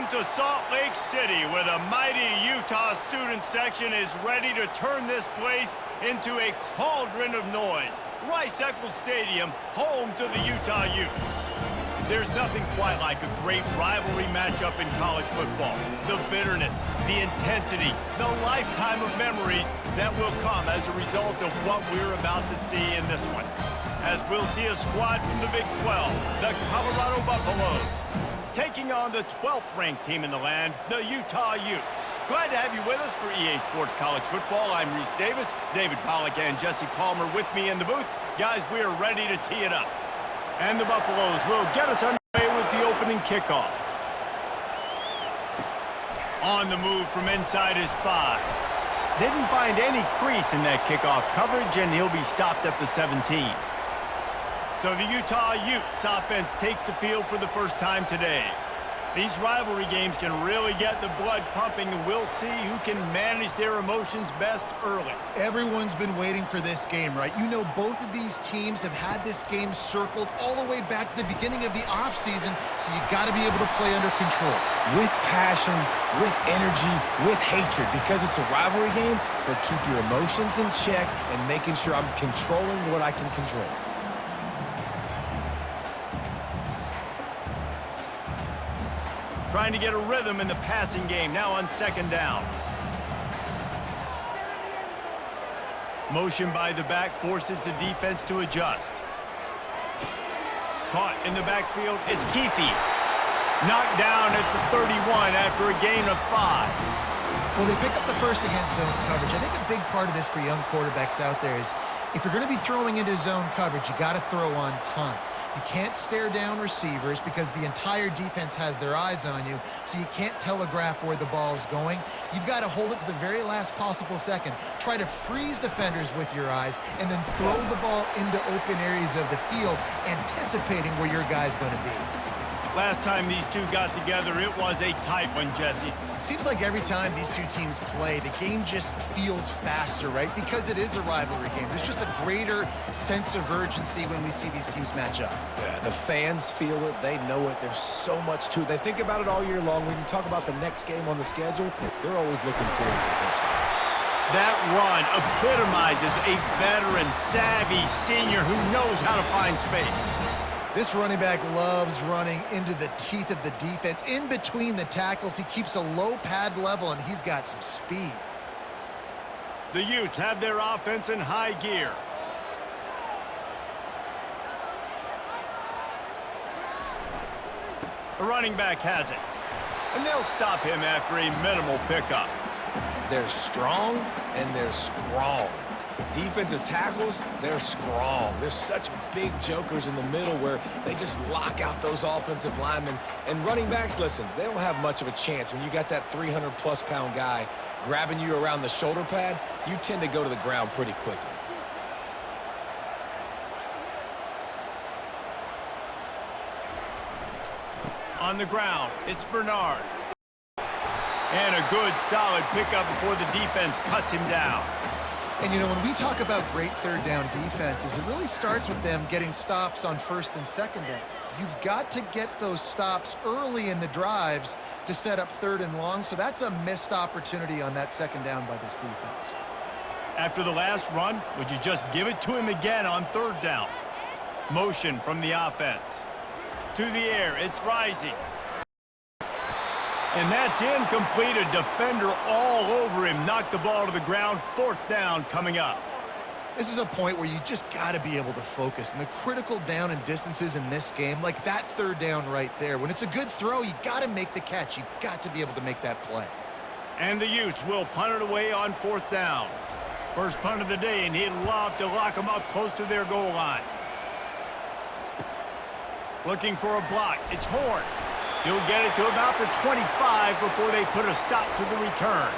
Welcome to Salt Lake City, where the mighty Utah student section is ready to turn this place into a cauldron of noise. Rice-Eccles Stadium, home to the Utah Utes. There's nothing quite like a great rivalry matchup in college football. The bitterness, the intensity, the lifetime of memories that will come as a result of what we're about to see in this one. As we'll see a squad from the Big 12, the Colorado Buffaloes, taking on the 12th-ranked team in the land, the Utah Utes. Glad to have you with us for EA Sports College Football. I'm Reese Davis, David Pollack, and Jesse Palmer with me in the booth. Guys, we are ready to tee it up. And the Buffaloes will get us underway with the opening kickoff. On the move from inside his 5. Didn't find any crease in that kickoff coverage, and he'll be stopped at the 17. So the Utah Utes offense takes the field for the first time today. These rivalry games can really get the blood pumping, and we'll see who can manage their emotions best early. Everyone's been waiting for this game, right? You know, both of these teams have had this game circled all the way back to the beginning of the offseason, so you got to be able to play under control. With passion, with energy, with hatred, because it's a rivalry game, but keep your emotions in check and making sure I'm controlling what I can control. Trying to get a rhythm in the passing game, now on second down. Motion by the back forces the defense to adjust. Caught in the backfield, it's Keefe. Knocked down at the 31 after a gain of 5. Well, they pick up the first against zone coverage. I think a big part of this for young quarterbacks out there is if you're going to be throwing into zone coverage, you got to throw on time. You can't stare down receivers because the entire defense has their eyes on you, so you can't telegraph where the ball's going. You've got to hold it to the very last possible second. Try to freeze defenders with your eyes, and then throw the ball into open areas of the field, anticipating where your guy's going to be. Last time these two got together, it was a tight one, Jesse. It seems like every time these two teams play, the game just feels faster, right? Because it is a rivalry game. There's just a greater sense of urgency when we see these teams match up. Yeah, the fans feel it. They know it. There's so much to it. They think about it all year long. When you talk about the next game on the schedule, they're always looking forward to this one. That run epitomizes a veteran, savvy senior who knows how to find space. This running back loves running into the teeth of the defense. In between the tackles, he keeps a low pad level, and he's got some speed. The Utes have their offense in high gear. The running back has it. And they'll stop him after a minimal pickup. They're strong, and they're strong. Defensive tackles, they're strong. There's such big jokers in the middle where they just lock out those offensive linemen. And running backs, listen, they don't have much of a chance. When you got that 300-plus pound guy grabbing you around the shoulder pad, you tend to go to the ground pretty quickly. On the ground, it's Bernard. And a good, solid pickup before the defense cuts him down. And, you know, when we talk about great third down defenses, it really starts with them getting stops on first and second down. You've got to get those stops early in the drives to set up third and long, so that's a missed opportunity on that second down by this defense. After the last run, would you just give it to him again on third down? Motion from the offense. To the air, it's Rising. And that's incomplete. A defender all over him. Knocked the ball to the ground. Fourth down coming up. This is a point where you just got to be able to focus. And the critical down and distances in this game, like that third down right there, when it's a good throw, you got to make the catch. You've got to be able to make that play. And the Utes will punt it away on fourth down. First punt of the day, and he'd love to lock them up close to their goal line. Looking for a block. It's Horn. He'll get it to about the 25 before they put a stop to the return.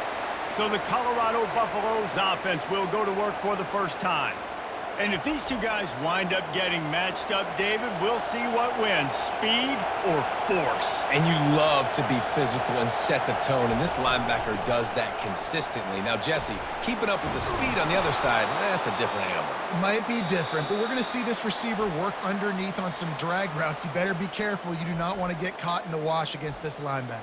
So the Colorado Buffaloes offense will go to work for the first time. And if these two guys wind up getting matched up, David, we'll see what wins, speed or force. And you love to be physical and set the tone, and this linebacker does that consistently. Now, Jesse, keeping up with the speed on the other side, that's a different animal. Might be different, but we're going to see this receiver work underneath on some drag routes. You better be careful. You do not want to get caught in the wash against this linebacker.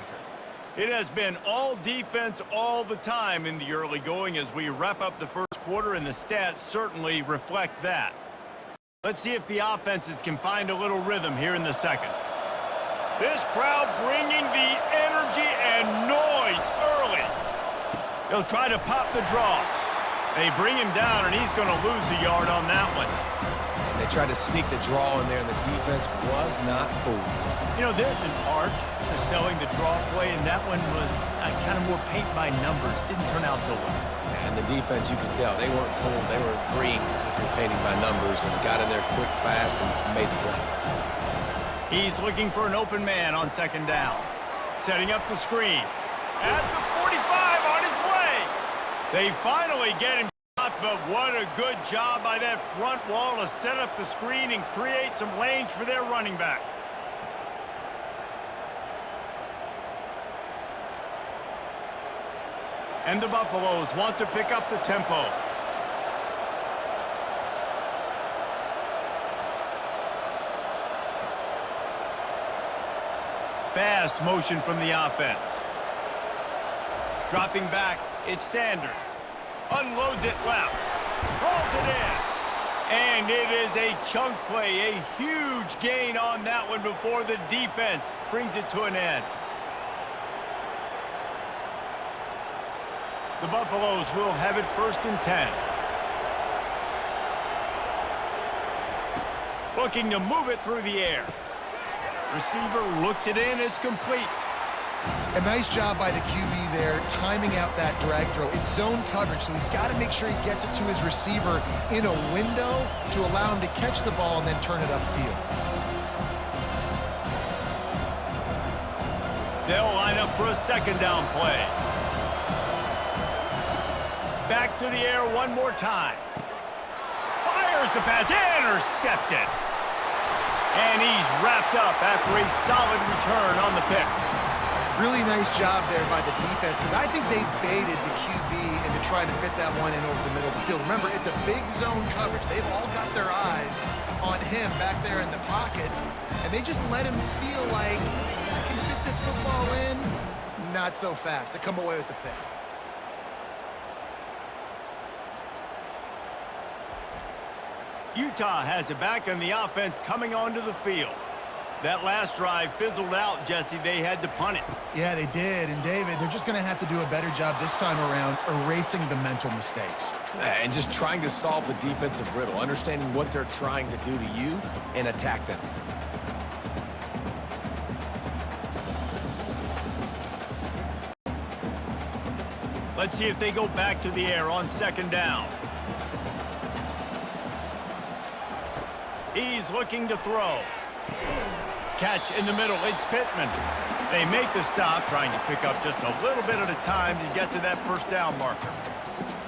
It has been all defense all the time in the early going as we wrap up the first quarter, and the stats certainly reflect that. Let's see if the offenses can find a little rhythm here in the second. This crowd bringing the energy and noise early. They'll try to pop the draw. They bring him down, and he's going to lose a yard on that one. And they tried to sneak the draw in there, and the defense was not fooled. You know, there's an art to selling the draw play, and that one was kind of more paint by numbers. Didn't turn out so well. And the defense, you can tell, they weren't fooled. They were agreeing with your painting by numbers and got in there quick, fast, and made the play. He's looking for an open man on second down. Setting up the screen. At the 45 on his way. They finally get him shot, but what a good job by that front wall to set up the screen and create some lanes for their running back. And the Buffaloes want to pick up the tempo. Fast motion from the offense. Dropping back, it's Sanders. Unloads it left. Rolls it in. And it is a chunk play, a huge gain on that one before the defense brings it to an end. The Buffaloes will have it 1st and 10. Looking to move it through the air. Receiver looks it in, it's complete. A nice job by the QB there, timing out that drag throw. It's zone coverage, so he's got to make sure he gets it to his receiver in a window to allow him to catch the ball and then turn it upfield. They'll line up for a second down play. Back to the air one more time. Fires the pass, intercepted. And he's wrapped up after a solid return on the pick. Really nice job there by the defense, because I think they baited the QB into trying to fit that one in over the middle of the field. Remember, it's a big zone coverage. They've all got their eyes on him back there in the pocket, and they just let him feel like, maybe I can fit this football in. Not so fast. They come away with the pick. Utah has it back on the offense coming onto the field. That last drive fizzled out, Jesse. They had to punt it. Yeah, they did. And, David, they're just going to have to do a better job this time around erasing the mental mistakes. And just trying to solve the defensive riddle, understanding what they're trying to do to you and attack them. Let's see if they go back to the air on second down. He's looking to throw. Catch in the middle, it's Pittman. They make the stop, trying to pick up just a little bit at a time to get to that first down marker.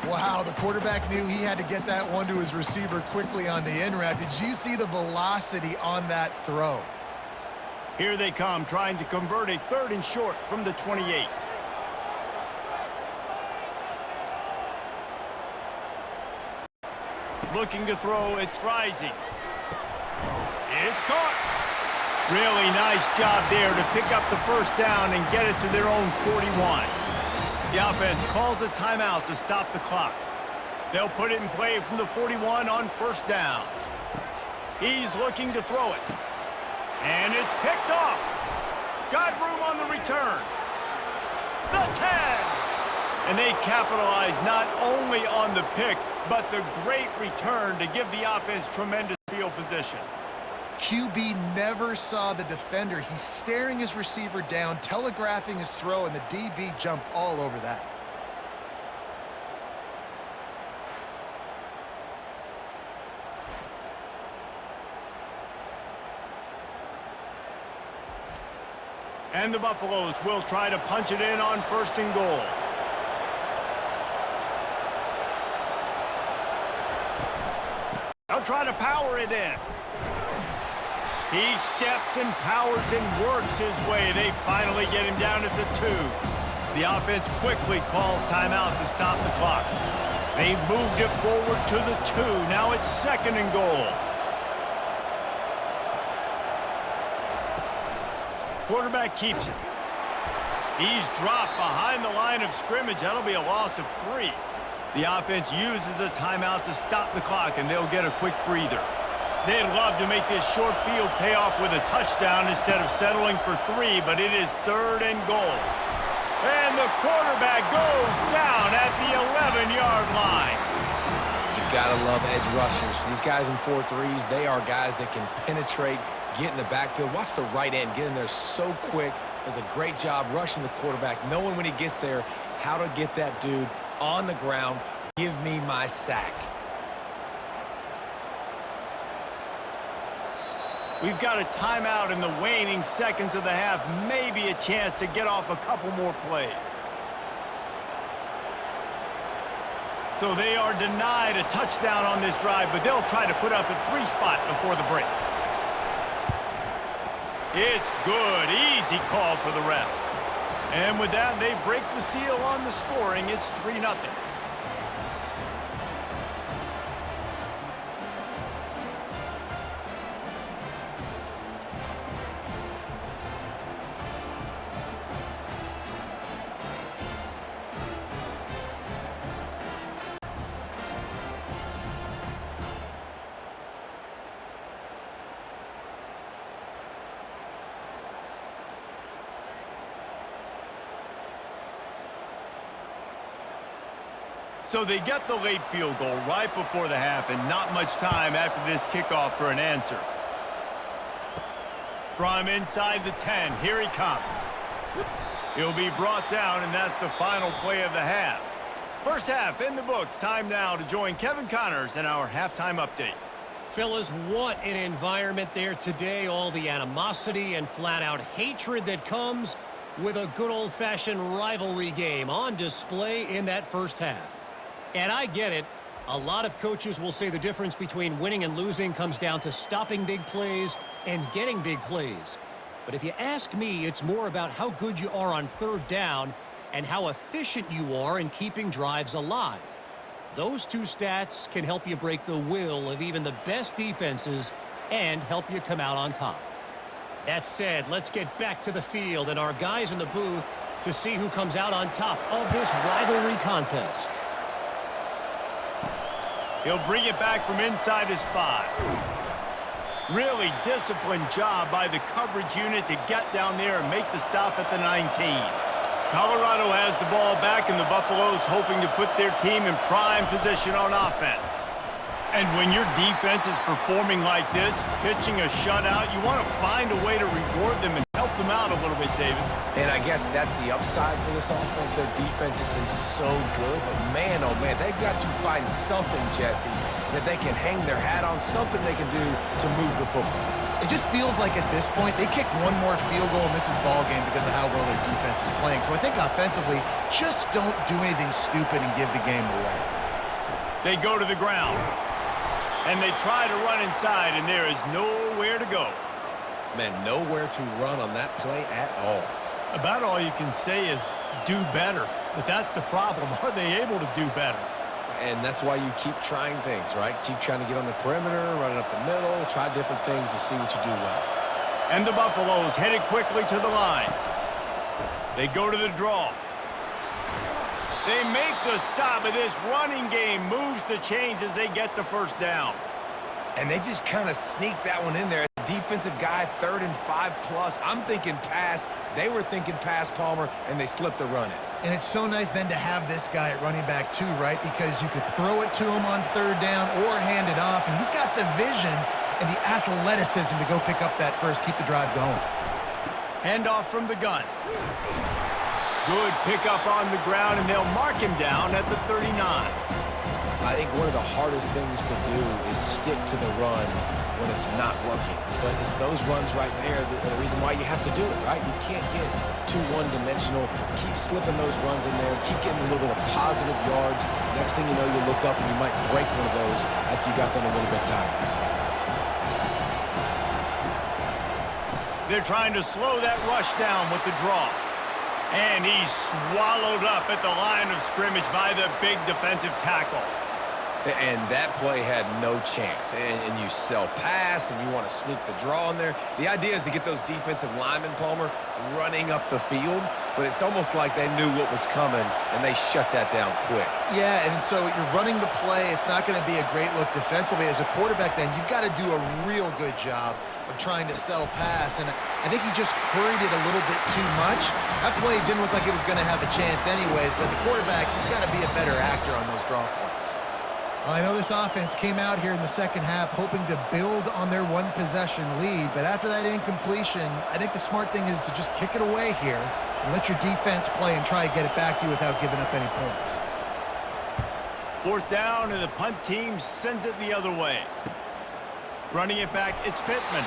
Wow, the quarterback knew he had to get that one to his receiver quickly on the in route. Did you see the velocity on that throw? Here they come, trying to convert a 3rd and short from the 28. Looking to throw, it's Rising. It's caught. Really nice job there to pick up the first down and get it to their own 41. The offense calls a timeout to stop the clock. They'll put it in play from the 41 on first down. He's looking to throw it. And it's picked off. Got room on the return. The 10. And they capitalize not only on the pick, but the great return to give the offense tremendous field position. QB never saw the defender. He's staring his receiver down, telegraphing his throw, and the DB jumped all over that. And the Buffaloes will try to punch it in on 1st and goal. They'll try to power it in. He steps and powers and works his way. They finally get him down at the 2. The offense quickly calls timeout to stop the clock. They've moved it forward to the 2. Now it's 2nd and goal. Quarterback keeps it. He's dropped behind the line of scrimmage. That'll be a loss of 3. The offense uses a timeout to stop the clock, and they'll get a quick breather. They'd love to make this short field pay off with a touchdown instead of settling for 3, but it is 3rd and goal. And the quarterback goes down at the 11-yard line. You gotta love edge rushers. These guys in 4-3s, they are guys that can penetrate, get in the backfield. Watch the right end get in there so quick. Does a great job rushing the quarterback, knowing when he gets there how to get that dude on the ground. Give me my sack. We've got a timeout in the waning seconds of the half. Maybe a chance to get off a couple more plays. So they are denied a touchdown on this drive, but they'll try to put up a 3 spot before the break. It's good. Easy call for the refs. And with that, they break the seal on the scoring. It's 3-0. So they get the late field goal right before the half, and not much time after this kickoff for an answer. From inside the 10, here he comes. He'll be brought down, and that's the final play of the half. First half in the books. Time now to join Kevin Connors in our halftime update. Fellas, what an environment there today. All the animosity and flat-out hatred that comes with a good old-fashioned rivalry game on display in that first half. And I get it. A lot of coaches will say the difference between winning and losing comes down to stopping big plays and getting big plays. But if you ask me, it's more about how good you are on 3rd down and how efficient you are in keeping drives alive. Those 2 stats can help you break the will of even the best defenses and help you come out on top. That said, let's get back to the field and our guys in the booth to see who comes out on top of this rivalry contest. He'll bring it back from inside his 5. Really disciplined job by the coverage unit to get down there and make the stop at the 19. Colorado has the ball back, and the Buffaloes hoping to put their team in prime position on offense. And when your defense is performing like this, pitching a shutout, you want to find a way to reward them and help them out a little bit, David. And I guess that's the upside for this offense. Their defense has been so good, but man, oh man, they've got to find something, Jesse, that they can hang their hat on, something they can do to move the football. It just feels like at this point, they kick one more field goal and miss this ball game because of how well their defense is playing. So I think offensively, just don't do anything stupid and give the game away. They go to the ground, and they try to run inside, and there is nowhere to go. Man, nowhere to run on that play at all. About all you can say is do better. But that's the problem. Are they able to do better? And that's why you keep trying things, right? Keep trying to get on the perimeter, running up the middle, try different things to see what you do well. And the Buffaloes headed quickly to the line. They go to the draw. They make the stop, but this running game moves the chains as they get the first down. And they just kind of sneak that one in there. Defensive guy, 3rd and 5+. I'm thinking pass. They were thinking pass, Palmer, and they slipped the run in. And it's so nice then to have this guy at running back too, right? Because you could throw it to him on 3rd down or hand it off. And he's got the vision and the athleticism to go pick up that first, keep the drive going. Handoff from the gun. Good pickup on the ground, and they'll mark him down at the 39. I think one of the hardest things to do is stick to the run when it's not working. But it's those runs right there that are the reason why you have to do it, right? You can't get too one-dimensional. Keep slipping those runs in there. Keep getting a little bit of positive yards. Next thing you know, you look up and you might break one of those after you got them a little bit tired. They're trying to slow that rush down with the draw. And he's swallowed up at the line of scrimmage by the big defensive tackle. And that play had no chance. And you sell pass, and you want to sneak the draw in there. The idea is to get those defensive linemen, Palmer, running up the field. But it's almost like they knew what was coming, and they shut that down quick. Yeah, and so you're running the play. It's not going to be a great look defensively. As a quarterback, then, you've got to do a real good job of trying to sell pass. And I think he just hurried it a little bit too much. That play didn't look like it was going to have a chance anyways, but the quarterback, he's got to be a better actor on those draw plays. I know this offense came out here in the second half hoping to build on their one-possession lead, but after that incompletion, I think the smart thing is to just kick it away here and let your defense play and try to get it back to you without giving up any points. Fourth down, and the punt team sends it the other way. Running it back, it's Pittman.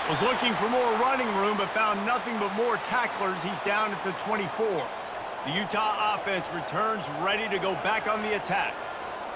Was looking for more running room, but found nothing but more tacklers. He's down at the 24. The Utah offense returns ready to go back on the attack.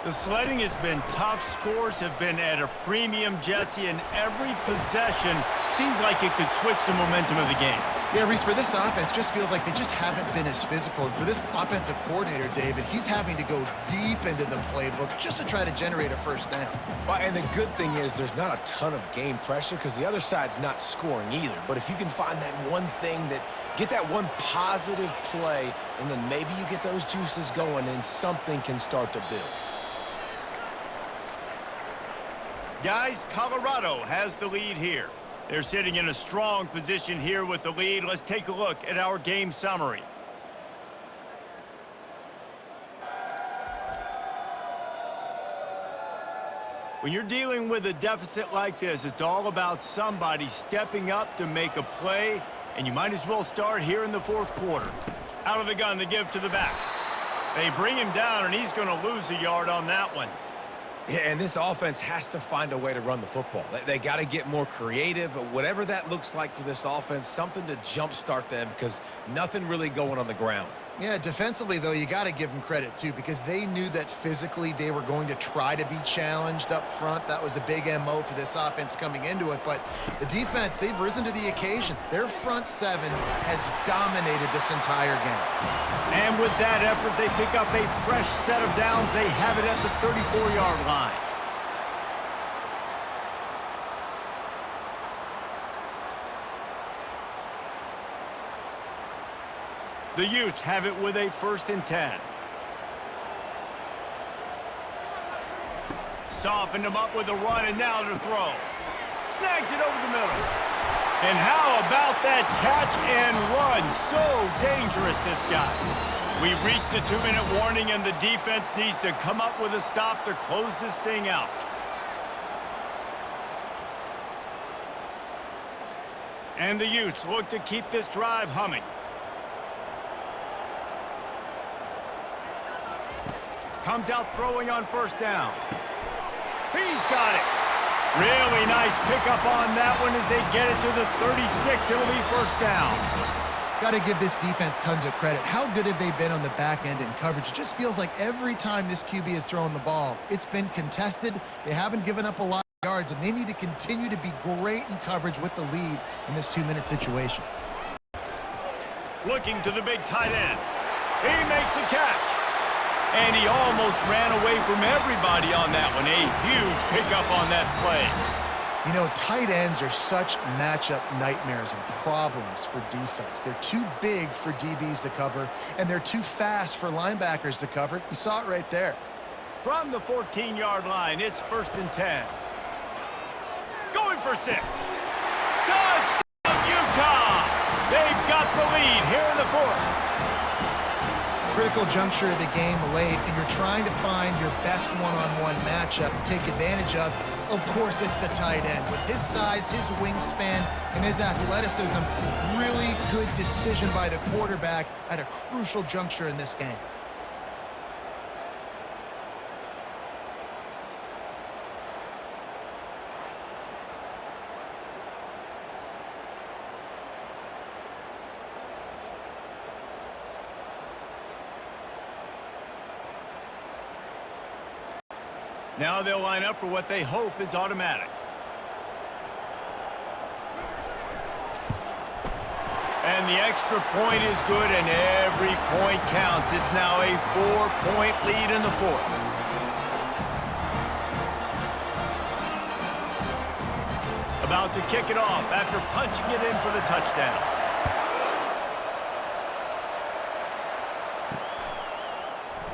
The sledding has been tough. Scores have been at a premium, Jesse, and every possession seems like it could switch the momentum of the game. Yeah, Reese, for this offense, just feels like they just haven't been as physical. And for this offensive coordinator, David, he's having to go deep into the playbook just to try to generate a first down. Well, and the good thing is there's not a ton of game pressure because the other side's not scoring either. But if you can find that one thing get that one positive play, and then maybe you get those juices going and something can start to build. Guys, Colorado has the lead here. They're sitting in a strong position here with the lead. Let's take a look at our game summary. When you're dealing with a deficit like this, it's all about somebody stepping up to make a play, and you might as well start here in the fourth quarter. Out of the gun, the give to the back. They bring him down, and he's going to lose a yard on that one. Yeah, and this offense has to find a way to run the football. They got to get more creative. Whatever that looks like for this offense, something to jumpstart them because nothing really going on the ground. Yeah, defensively, though, you got to give them credit, too, because they knew that physically they were going to try to be challenged up front. That was a big MO for this offense coming into it. But the defense, they've risen to the occasion. Their front seven has dominated this entire game. And with that effort, they pick up a fresh set of downs. They have it at the 34-yard line. The Utes have it with a 1st and 10. Softened him up with a run, and now to throw. Snags it over the middle. And how about that catch and run? So dangerous, this guy. We've reached the 2-minute warning, and the defense needs to come up with a stop to close this thing out. And the Utes look to keep this drive humming. Comes out throwing on 1st down. He's got it. Really nice pickup on that one as they get it to the 36. It'll be 1st down. Got to give this defense tons of credit. How good have they been on the back end in coverage? It just feels like every time this QB is throwing the ball, it's been contested. They haven't given up a lot of yards, and they need to continue to be great in coverage with the lead in this 2-minute situation. Looking to the big tight end. He makes the catch. And he almost ran away from everybody on that one. A huge pickup on that play. You know, tight ends are such matchup nightmares and problems for defense. They're too big for DBs to cover, and they're too fast for linebackers to cover. You saw it right there. From the 14-yard line, it's 1st and 10. Going for 6. Touchdown, Utah! They've got the lead here in the 4th. Critical juncture of the game late, and you're trying to find your best one-on-one matchup to take advantage of. Of course, it's the tight end. With his size, his wingspan, and his athleticism, really good decision by the quarterback at a crucial juncture in this game. Now they'll line up for what they hope is automatic. And the extra point is good, and every point counts. It's now a 4-point lead in the 4th. about to kick it off after punching it in for the touchdown.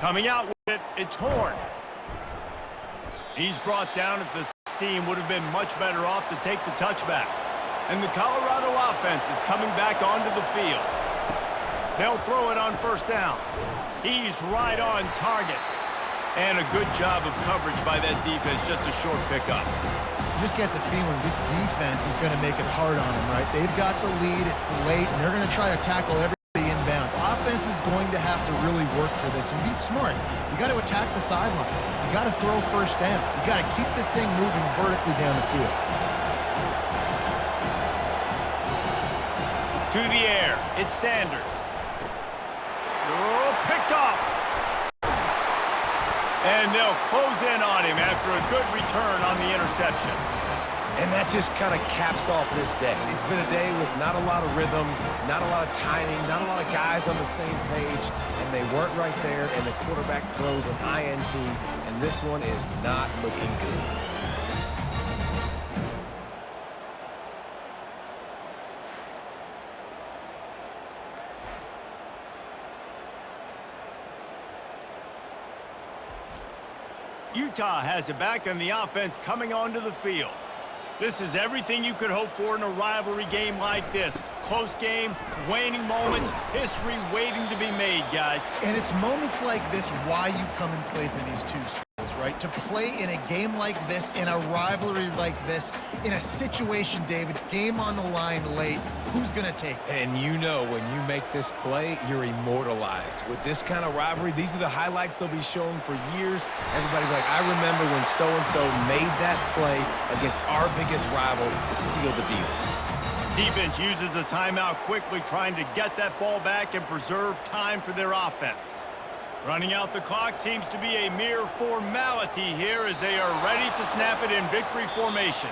Coming out with it, it's Horn. He's brought down at the team would have been much better off to take the touchback. And the Colorado offense is coming back onto the field. They'll throw it on first down. He's right on target. And a good job of coverage by that defense, just a short pickup. You just get the feeling this defense is going to make it hard on them, right? They've got the lead, it's late, and they're going to try to tackle everybody inbounds. Offense is going to have to really work for this and be smart. You got to attack the sidelines. You got to throw first downs. You got to keep this thing moving vertically down the field. To the air, it's Sanders. Oh, picked off. And they'll close in on him after a good return on the interception. And that just kind of caps off this day. It's been a day with not a lot of rhythm, not a lot of timing, not a lot of guys on the same page, and they weren't right there, and the quarterback throws an INT, and this one is not looking good. Utah has it back and the offense coming onto the field. This is everything you could hope for in a rivalry game like this. Close game, waning moments, history waiting to be made, guys. And it's moments like this why you come and play for these two schools, right? To play in a game like this, in a rivalry like this, in a situation, David, game on the line late, who's going to take it? And you know when you make this play, you're immortalized. With this kind of rivalry, these are the highlights they'll be showing for years. Everybody will be like, I remember when so-and-so made that play against our biggest rival to seal the deal. Defense uses a timeout quickly, trying to get that ball back and preserve time for their offense. Running out the clock seems to be a mere formality here as they are ready to snap it in victory formation.